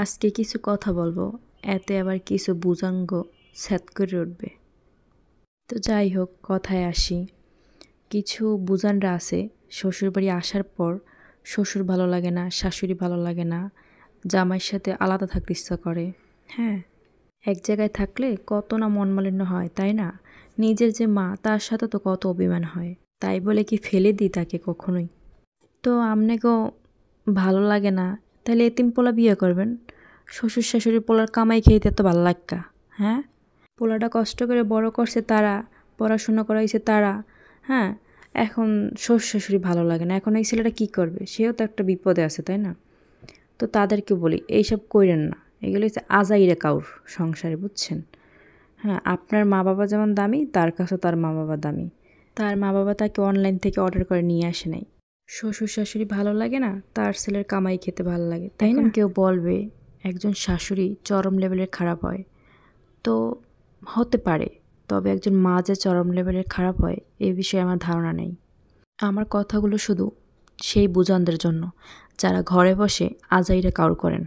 আজকে কিছু কথা বলবো, এতে আবার কিছু বুজাঙ্গ ছ্যাদ করে উঠবে। তো যাই হোক, কথায় আসি। কিছু বুজানরা আছে শ্বশুরবাড়ি আসার পর শ্বশুর ভালো লাগে না, শাশুড়ি ভালো লাগে না, জামাইয়ের সাথে আলাদা থাকতে ইচ্ছা করে। হ্যাঁ, এক জায়গায় থাকলে কত না মন মালিন্য হয়, তাই না? নিজের যে মা, তার সাথে তো কত অভিমান হয়। তাই বলে কি ফেলে দিই তাকে কখনোই? তো আপনাকেও ভালো লাগে না, তাহলে এতিম পোলা বিয়ে করবেন। শ্বশুর শাশুড়ি পোলার কামাই খেতে তো ভালো লাগকা। হ্যাঁ, পোলাটা কষ্ট করে বড় করছে তারা, পড়াশোনা করাইছে তারা। হ্যাঁ, এখন শ্বশুর শাশুড়ি ভালো লাগে না, এখন এই ছেলেটা কী করবে? সেও তো একটা বিপদে আছে, তাই না? তো তাদেরকে বলি, এইসব কইরেন না। এগুলো হচ্ছে আজাইরে কাউর সংসারে, বুঝছেন? হ্যাঁ, আপনার মা বাবা যেমন দামি, তার কাছে তার মা বাবা দামি। তার মা বাবা তাকে অনলাইন থেকে অর্ডার করে নিয়ে আসে নাই। শ্বশুর শাশুড়ি ভালো লাগে না, তার ছেলের কামাই খেতে ভালো লাগে, তাই না? কেউ বলবে একজন শাশুড়ি চরম লেভেলের খারাপ হয়, তো হতে পারে। তবে একজন মা যে চরম লেভেলের খারাপ হয়, এ বিষয়ে আমার ধারণা নেই। আমার কথাগুলো শুধু সেই বুজানদের জন্য যারা ঘরে বসে আজাইরা কাউর করেন।